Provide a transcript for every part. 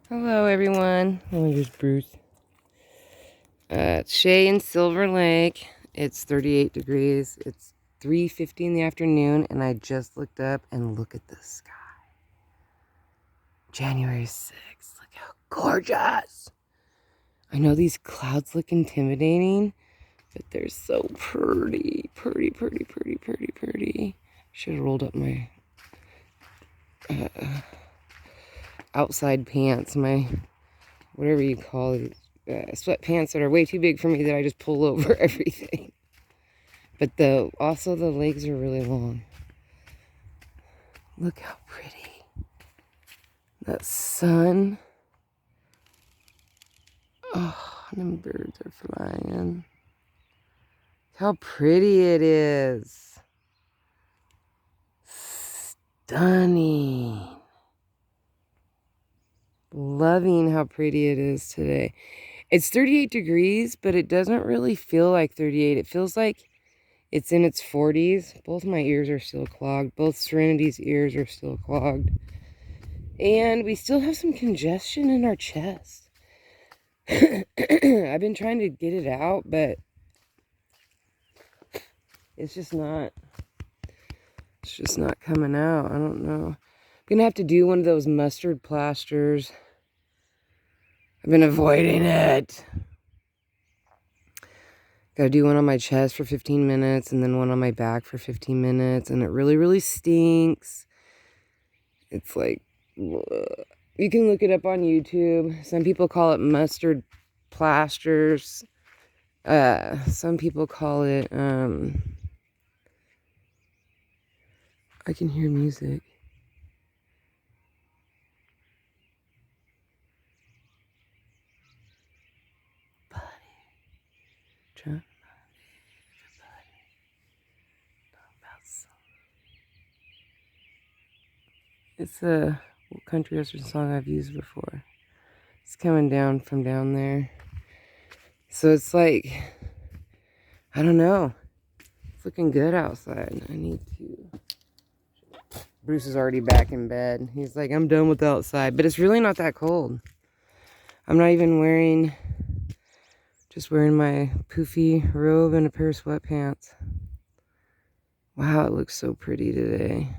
Hello, everyone. Here's Bruce. It's Shay in Silver Lake. It's 38 degrees. It's 3:50 in the afternoon, and I just looked up and look at the sky. January 6th. Look how gorgeous. I know these clouds look intimidating, but they're so pretty. Pretty, pretty, pretty, pretty, pretty. Should have rolled up my outside pants, my whatever you call it, sweatpants that are way too big for me that I just pull over everything. But also the legs are really long. Look how pretty. That sun. Oh, them birds are flying. How pretty it is. Stunning. Loving how pretty it is today. It's 38 degrees, but it doesn't really feel like 38. It feels like it's in its 40s. Both my ears are still clogged. Both Serenity's ears are still clogged. And we still have some congestion in our chest. I've been trying to get it out, but it's just not coming out. I don't know. I'm gonna have to do one of those mustard plasters. I've been avoiding it. Gotta do one on my chest for 15 minutes and then one on my back for 15 minutes. And it really, really stinks. It's like, you can look it up on YouTube. Some people call it mustard plasters. Some people call it, I can hear music. It's a country western song I've used before. It's coming down from down there. So it's like, I don't know. It's looking good outside. I need to. Bruce is already back in bed. He's like, I'm done with the outside. But it's really not that cold. I'm not even just wearing my poofy robe and a pair of sweatpants. Wow, it looks so pretty today.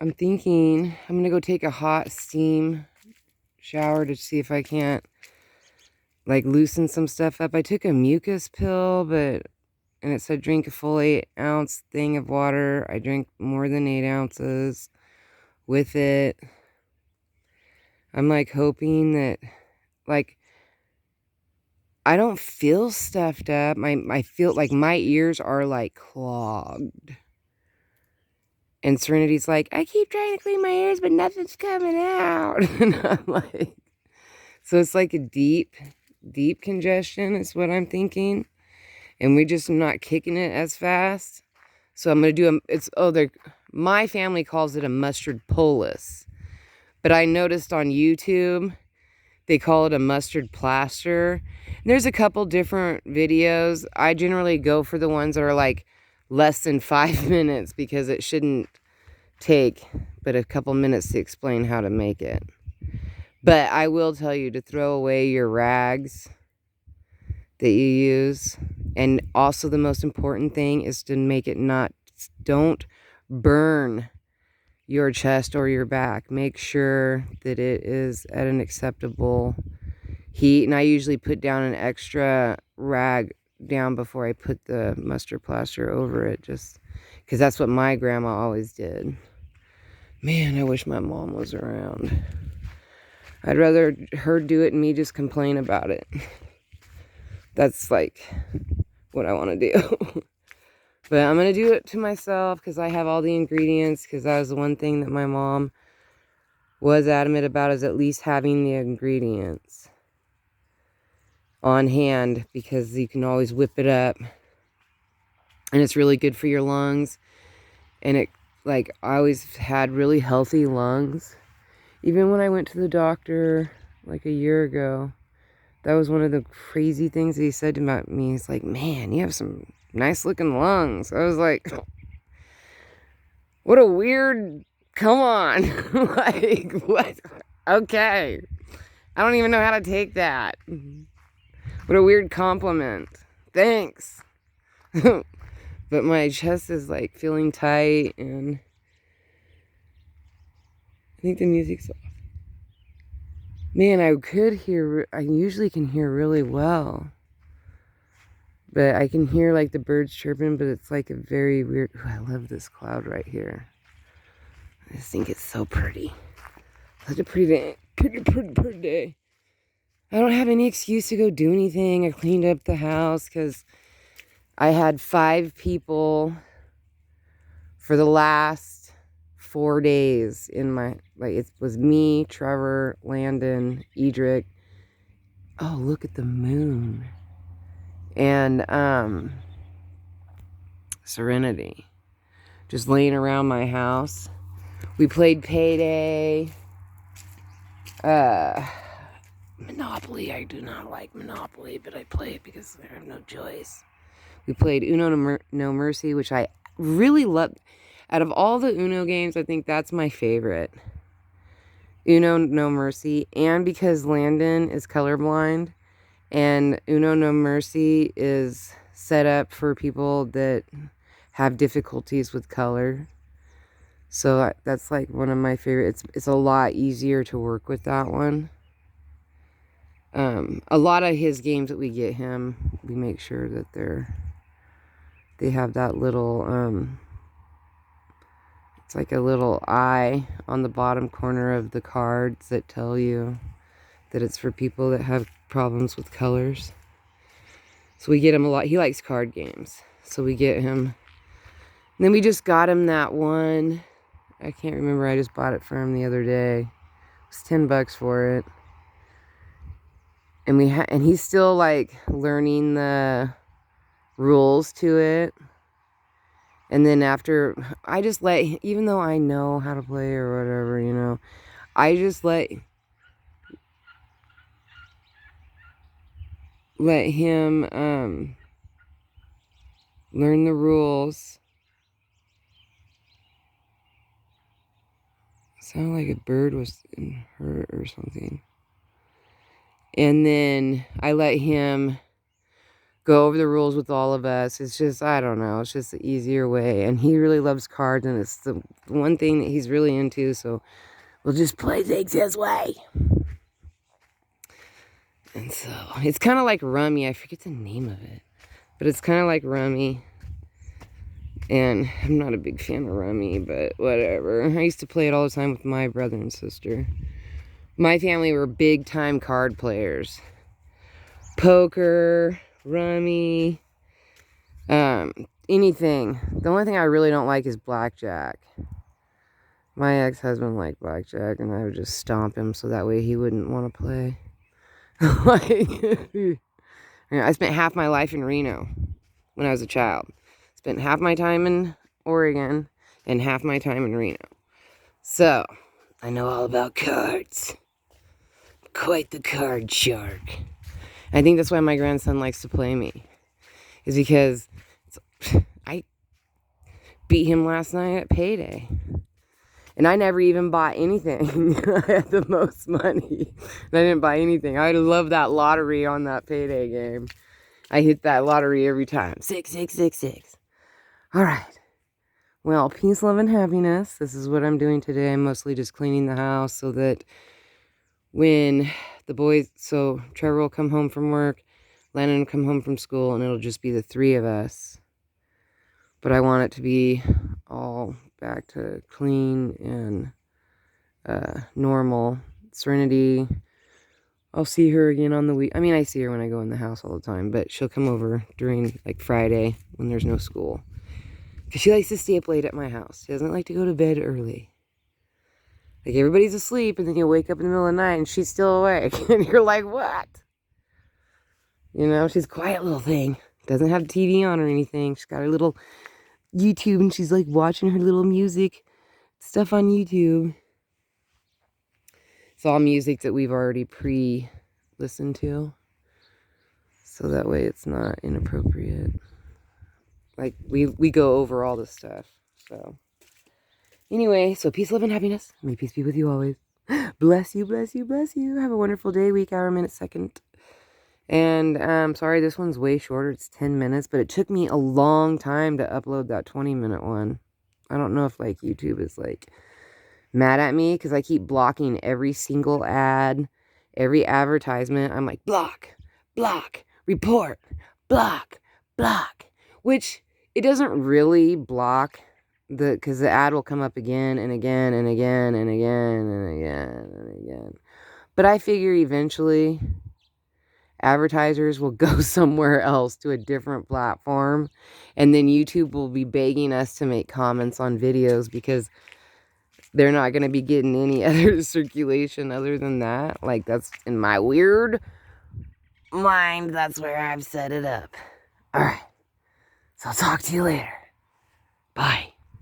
I'm thinking I'm going to go take a hot steam shower to see if I can't like loosen some stuff up. I took a mucus pill, and it said drink a full 8-ounce thing of water. I drank more than 8 ounces with it. I'm like hoping that like I don't feel stuffed up. I feel like my ears are like clogged. And Serenity's like, I keep trying to clean my ears, but nothing's coming out. And I'm like, so it's like a deep congestion is what I'm thinking. And we're just not kicking it as fast. So I'm going to do my family calls it a mustard poultice. But I noticed on YouTube, they call it a mustard plaster. And there's a couple different videos. I generally go for the ones that are like less than 5 minutes because it shouldn't take but a couple minutes to explain how to make it. But I will tell you to throw away your rags that you use. And also the most important thing is to make it don't burn your chest or your back. Make sure that it is at an acceptable heat. And I usually put down an extra rag down before I put the mustard plaster over it, just because that's what my grandma always did. Man, I wish my mom was around. I'd rather her do it and me just complain about it. That's like what I want to do. But I'm going to do it to myself because I have all the ingredients, because that was the one thing that my mom was adamant about, is at least having the ingredients on hand, because you can always whip it up. And it's really good for your lungs. And I always had really healthy lungs. Even when I went to the doctor like a year ago, that was one of the crazy things that he said about me. He's like, man, you have some nice looking lungs. I was like, what a weird Come on. Like, what? Okay. I don't even know how to take that. What a weird compliment. Thanks. But my chest is like feeling tight, and I think the music's off. Man, I usually can hear really well. But I can hear like the birds chirping, but it's like a very weird, ooh, I love this cloud right here. I just think it's so pretty. Such a pretty day. Pretty day. I don't have any excuse to go do anything. I cleaned up the house because I had 5 people for the last 4 days in my, like, it was me, Trevor, Landon, Edric. Oh, look at the moon. And Serenity. Just laying around my house. We played Payday. Monopoly. I do not like Monopoly, but I play it because I have no choice. We played Uno No Mercy, which I really love. Out of all the Uno games, I think that's my favorite. Uno No Mercy. And because Landon is colorblind, and Uno No Mercy is set up for people that have difficulties with color. So that's like one of my favorites. It's a lot easier to work with that one. A lot of his games that we get him, we make sure that they have that little, it's like a little eye on the bottom corner of the cards that tell you that it's for people that have problems with colors. So we get him a lot. He likes card games. So we get him. And then we just got him that one. I can't remember. I just bought it for him the other day. It was $10 for it. And and he's still like learning the rules to it. And then after, I just even though I know how to play or whatever, you know, I just let him learn the rules. It sounded like a bird was in her or something. And then I let him go over the rules with all of us. It's just, I don't know, it's just the easier way. And he really loves cards, and it's the one thing that he's really into, so we'll just play things his way. And so, it's kind of like Rummy. I forget the name of it. But it's kind of like Rummy. And I'm not a big fan of Rummy, but whatever. I used to play it all the time with my brother and sister. My family were big time card players. Poker, Rummy, anything. The only thing I really don't like is blackjack. My ex-husband liked blackjack, and I would just stomp him so that way he wouldn't want to play. I spent half my life in Reno when I was a child. Spent half my time in Oregon and half my time in Reno. So, I know all about cards. Quite the card shark. I think that's why my grandson likes to play me. Is because I beat him last night at Payday. And I never even bought anything. I had the most money. And I didn't buy anything. I love that lottery on that Payday game. I hit that lottery every time. 6666. All right. Well, peace, love, and happiness. This is what I'm doing today. I'm mostly just cleaning the house so that when the boys, so Trevor will come home from work, Landon will come home from school, and it'll just be the 3 of us. But I want it to be all back to clean and normal. Serenity, I'll see her again on the week. I mean, I see her when I go in the house all the time, but she'll come over during like Friday when there's no school. Because she likes to stay up late at my house. She doesn't like to go to bed early. Like, everybody's asleep, and then you wake up in the middle of the night, and she's still awake. And you're like, what? You know, she's a quiet little thing. Doesn't have TV on or anything. She's got her little YouTube, and she's, like, watching her little music stuff on YouTube. It's all music that we've already pre-listened to. So that way it's not inappropriate. Like, we go over all the stuff, so. Anyway, so peace, love, and happiness. May peace be with you always. Bless you, bless you, bless you. Have a wonderful day, week, hour, minute, second. And sorry, this one's way shorter. It's 10 minutes, but it took me a long time to upload that 20-minute one. I don't know if like YouTube is like mad at me because I keep blocking every single ad, every advertisement. I'm like, block, block, report, block, block, which it doesn't really block because the ad will come up again and again and again and again and again and again. But I figure eventually advertisers will go somewhere else to a different platform, and then YouTube will be begging us to make comments on videos because they're not going to be getting any other circulation other than that. Like, that's in my weird mind, that's where I've set it up. All right, so I'll talk to you later. Bye.